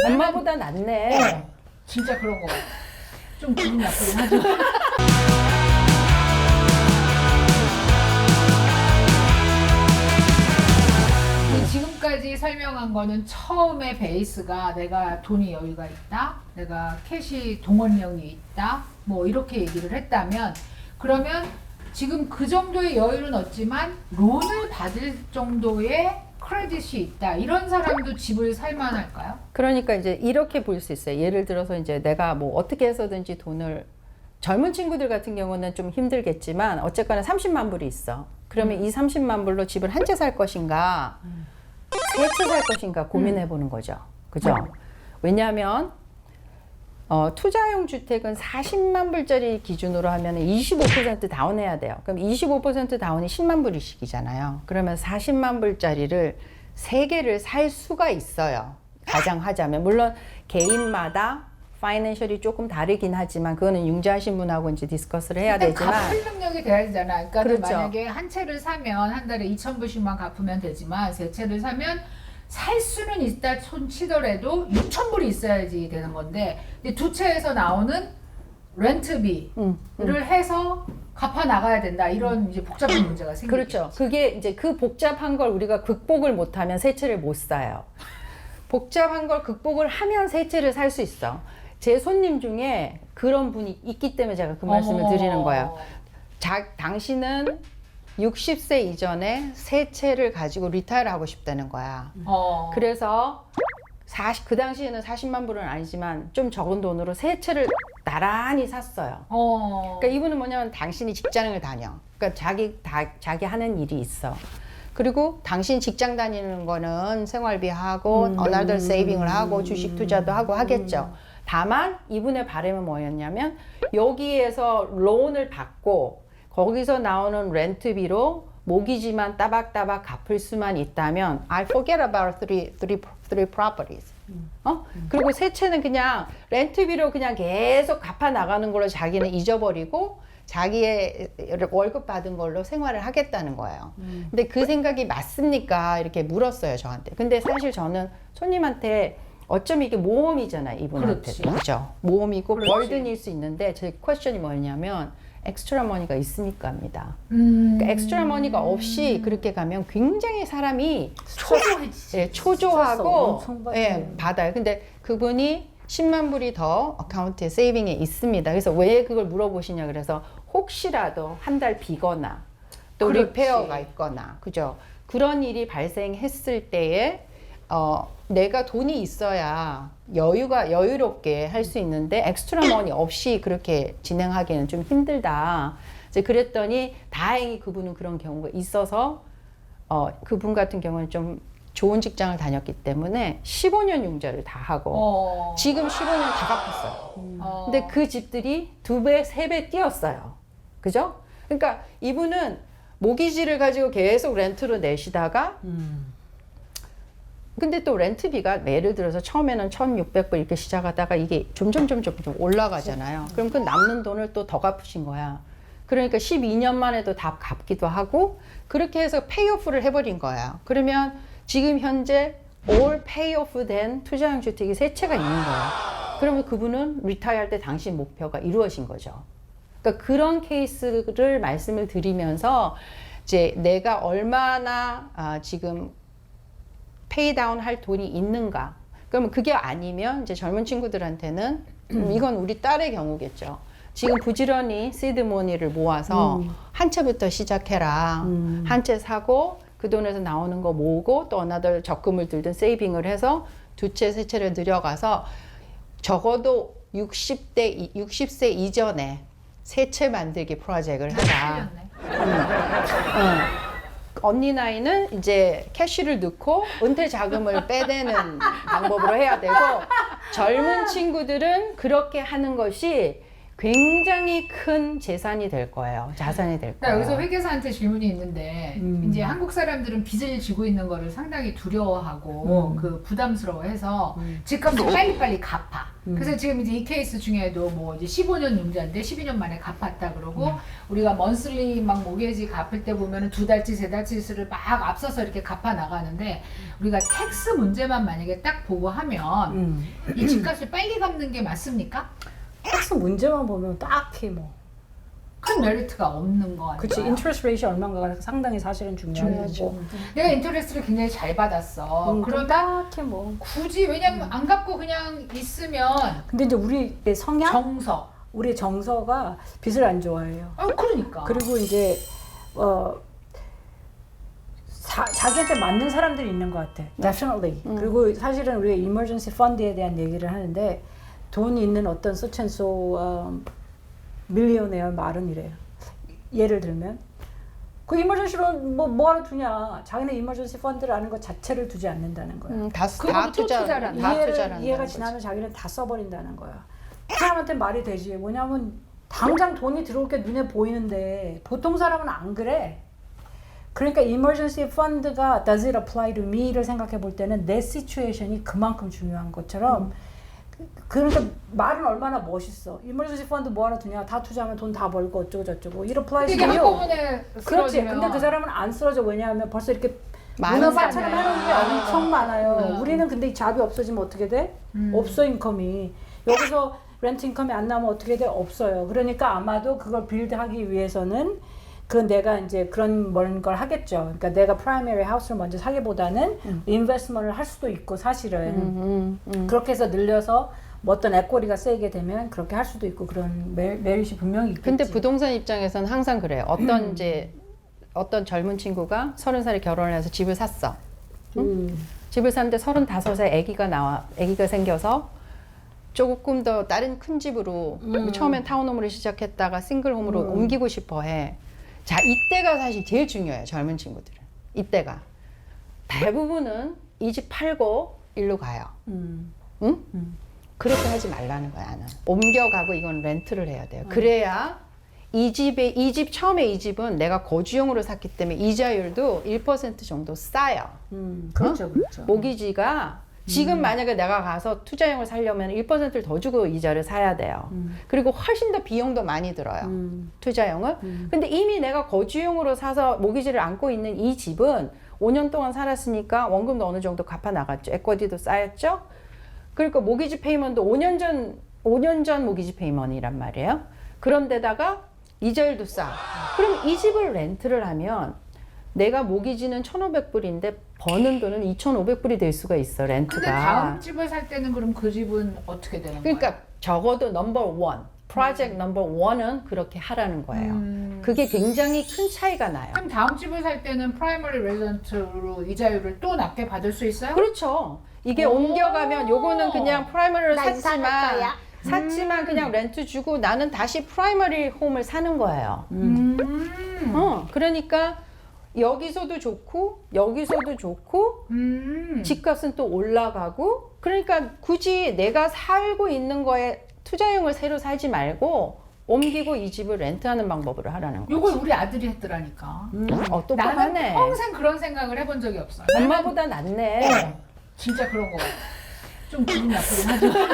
엄마보다 낫네. 진짜 그런 거 같아. 좀 기분 나쁘긴 하죠. 근데 지금까지 설명한 거는 처음에 베이스가 내가 돈이 여유가 있다, 내가 캐시 동원력이 있다, 뭐 이렇게 얘기를 했다면, 그러면 지금 그 정도의 여유는 없지만 론을 받을 정도의 크레딧이 있다, 이런 사람도 집을 살만할까요? 그러니까 이제 이렇게 볼 수 있어요. 예를 들어서 이제 내가 뭐 어떻게 해서든지 돈을, 젊은 친구들 같은 경우는 좀 힘들겠지만 어쨌거나 30만 불이 있어. 그러면 이 30만 불로 집을 한 채 살 것인가, 세 채 살 것인가 고민해 보는 거죠. 그죠? 왜냐하면 투자용 주택은 40만 불짜리 기준으로 하면 25% 다운해야 돼요. 그럼 25% 다운이 10만 불이씩이잖아요. 그러면 40만 불짜리를 3개를 살 수가 있어요. 가장하자면. 물론 개인마다 파이낸셜이 조금 다르긴 하지만 그거는 융자하신 분하고 이제 디스커스를 해야 일단 되지만, 갚을 능력이 돼야 되잖아. 그러니까 그렇죠. 만약에 한 채를 사면 한 달에 2,000불씩만 갚으면 되지만 세 채를 사면 살 수는 있다 손 치더라도 6,000불이 있어야지 되는 건데, 근데 두 채에서 나오는 렌트비를 해서 갚아 나가야 된다, 이런 이제 복잡한 문제가 생기죠. 그렇죠. 그게 이제 그 복잡한 걸 우리가 극복을 못하면 세 채를 못 사요. 복잡한 걸 극복을 하면 세 채를 살 수 있어. 제 손님 중에 그런 분이 있기 때문에 제가 그 말씀을 드리는 거예요. 당신은 60세 이전에 세 채를 가지고 리타이어 하고 싶다는 거야. 그래서 그 당시에는 40만 불은 아니지만 좀 적은 돈으로 세 채를 나란히 샀어요. 그러니까 이분은 뭐냐면 당신이 직장을 다녀. 그러니까 자기 하는 일이 있어. 그리고 당신 직장 다니는 거는 생활비 하고 another saving을 하고 주식 투자도 하고 하겠죠. 다만 이분의 바람은 뭐였냐면 여기에서 론을 받고 거기서 나오는 렌트비로 모기지만 따박따박 갚을 수만 있다면 I forget about three properties. 그리고 세 채는 그냥 렌트비로 그냥 계속 갚아 나가는 걸로 자기는 잊어버리고 자기의 월급 받은 걸로 생활을 하겠다는 거예요. 근데 그 생각이 맞습니까? 이렇게 물었어요, 저한테. 근데 사실 저는 손님한테 어쩜 이게 모험이잖아요, 이분한테. 그렇죠? 모험이고 벌든일 수 있는데 제 퀘스천이 뭐였냐면 엑스트라 머니가 있습니까? 입니다. 그러니까 엑스트라 머니가 없이 그렇게 가면 굉장히 사람이 초조하고 받아요. 근데 그분이 10만 불이 더 어카운트에 세이빙에 있습니다. 그래서 왜 그걸 물어보시냐, 그래서 혹시라도 한 달 비거나 또 리페어가 있거나, 그죠? 그런 일이 발생했을 때에 내가 돈이 있어야 여유롭게 할 수 있는데 엑스트라 머니 없이 그렇게 진행하기는 좀 힘들다. 이제 그랬더니 다행히 그분은 그런 경우가 있어서 그분 같은 경우는 좀 좋은 직장을 다녔기 때문에 15년 융자를 다 하고 지금 15년 다 갚았어요. 근데 그 집들이 2배, 3배 뛰었어요. 그죠? 그러니까 이분은 모기지를 가지고 계속 렌트로 내시다가 근데 또 렌트비가 예를 들어서 처음에는 1,600불 이렇게 시작하다가 이게 점점 올라가잖아요. 그럼 그 남는 돈을 또 더 갚으신 거야. 그러니까 12년 만에도 다 갚기도 하고 그렇게 해서 페이오프를 해버린 거야. 그러면 지금 현재 all payoff 된 투자형 주택이 세 채가 있는 거야. 그러면 그분은 리타이어 할 때 당신 목표가 이루어진 거죠. 그러니까 그런 케이스를 말씀을 드리면서 이제 내가 얼마나 지금 페이다운 할 돈이 있는가. 그러면 그게 아니면 이제 젊은 친구들한테는 이건 우리 딸의 경우겠죠. 지금 부지런히 시드머니를 모아서 한 채부터 시작해라. 한 채 사고 그 돈에서 나오는 거 모으고 또 another 적금을 들든 세이빙을 해서 두 채, 세 채를 들여가서 적어도 60세 이전에 세 채 만들기 프로젝트를 하라. 언니 나이는 이제 캐시를 넣고 은퇴 자금을 빼내는 방법으로 해야 되고 젊은 친구들은 그렇게 하는 것이 굉장히 큰 재산이 될 거예요. 자산이 될 나 거예요. 여기서 회계사한테 질문이 있는데 이제 한국 사람들은 빚을 지고 있는 거를 상당히 두려워하고 그 부담스러워해서 집값을 빨리빨리 갚아. 그래서 지금 이제 이 케이스 중에도 뭐 이제 15년 융자인데 12년 만에 갚았다 그러고 우리가 먼슬리 막 모게지 갚을 때 보면은 2달치, 3달치를 막 앞서서 이렇게 갚아 나가는데 우리가 텍스 문제만 만약에 딱 보고 하면 이 집값을 빨리 갚는 게 맞습니까? 텍스 문제만 보면 딱히 뭐 큰 메리트가 없는 거 아니에요? 그치 인트레스트 레이시 얼마인가가 상당히 사실은 중요한 거고 내가 인터레스트를 굉장히 잘 받았어. 그럼 그러다 딱히 뭐 굳이 왜냐면 안 갚고 그냥 있으면 근데 이제 우리의 성향? 정서. 우리의 정서가 빚을 안 좋아해요. 그러니까. 그리고 이제 자기한테 맞는 사람들이 있는 것 같아. Definitely. 그리고 사실은 우리가 emergency fund에 대한 얘기를 하는데 돈이 있는 어떤 such and so 밀리오네어 말은 이래요. 예를 들면 그 emergency로 뭐하러 두냐. 자기네 emergency fund라는 것 자체를 두지 않는다는 거야. 다 그거는 또 투자를 다 이해가 투자를 지나면 자기는 다 써버린다는 거야. 그 사람한테 말이 되지. 뭐냐면 당장 돈이 들어올 게 눈에 보이는데 보통 사람은 안 그래. 그러니까 emergency fund가 does it apply to me를 생각해 볼 때는 내 situation이 그만큼 중요한 것처럼 그러니까 말은 얼마나 멋있어. emergency fund 뭐하러 두냐. 다 투자하면 돈 다 벌고 어쩌고 저쩌고. it applies 이게 to you. 한꺼번에 그렇지. 쓰러지면 근데 그 사람은 안 쓰러져. 왜냐하면 벌써 이렇게 많은 문어발처럼 사람이 해놓은 게 엄청 많아요. 음. 우리는 근데 이 잡이 없어지면 어떻게 돼? 없어 인컴이. 여기서 렌트 인컴이 안 나면 어떻게 돼? 없어요. 그러니까 아마도 그걸 빌드하기 위해서는 그 내가 이제 그런 걸 하겠죠. 그러니까 내가 프라이머리 하우스를 먼저 사기보다는 인베스트먼트를 할 수도 있고 사실은 그렇게 해서 늘려서 뭐 어떤 에코리가 세게 되면 그렇게 할 수도 있고 그런 메릿이 분명히 있겠지. 근데 부동산 입장에서는 항상 그래요. 어떤 젊은 친구가 30살에 결혼을 해서 집을 샀어. 집을 샀는데 35세 아기가 생겨서 조금 더 다른 큰 집으로 처음엔 타운홈으로 시작했다가 싱글홈으로 옮기고 싶어 해. 자, 이때가 사실 제일 중요해요. 젊은 친구들은. 이때가. 대부분은 이 집 팔고 일로 가요. 응? 그렇게 하지 말라는 거야, 나는. 옮겨가고 이건 렌트를 해야 돼요. 그래야 이 처음에 이 집은 내가 거주용으로 샀기 때문에 이자율도 1% 정도 싸요. 그렇죠, 그렇죠. 모기지가 지금 만약에 내가 가서 투자용을 사려면 1%를 더 주고 이자를 사야 돼요. 그리고 훨씬 더 비용도 많이 들어요. 투자용을. 근데 이미 내가 거주용으로 사서 모기지를 안고 있는 이 집은 5년 동안 살았으니까 원금도 어느 정도 갚아 나갔죠. 에쿼티도 쌓였죠. 그러니까 모기지 페이먼도 5년 전 모기지 페이먼이란 말이에요. 그런데다가 이자율도 싸. 그럼 이 집을 렌트를 하면 내가 모기지는 1,500불인데 버는 돈은 2,500불이 될 수가 있어, 렌트가. 근데 다음 집을 살 때는 그럼 그 집은 어떻게 되는 그러니까 거야? 적어도 넘버 원, 프로젝트 넘버 원은 그렇게 하라는 거예요. 그게 굉장히 큰 차이가 나요. 그럼 다음 집을 살 때는 프라이머리 레지던트로 이자율을 또 낮게 받을 수 있어요? 그렇죠. 이게 옮겨가면 요거는 그냥 프라이머리를 샀지만 그냥 렌트 주고 나는 다시 프라이머리 홈을 사는 거예요. 그러니까 여기서도 좋고 여기서도 좋고 집값은 또 올라가고 그러니까 굳이 내가 살고 있는 거에 투자용을 새로 살지 말고 옮기고 이 집을 렌트하는 방법으로 하라는 거지. 요걸 우리 아들이 했더라니까. 나는 나는 평생 그런 생각을 해본 적이 없어. 엄마보다 낫네. 진짜 그런 거 같아. 좀 기분 나쁘긴 하지만.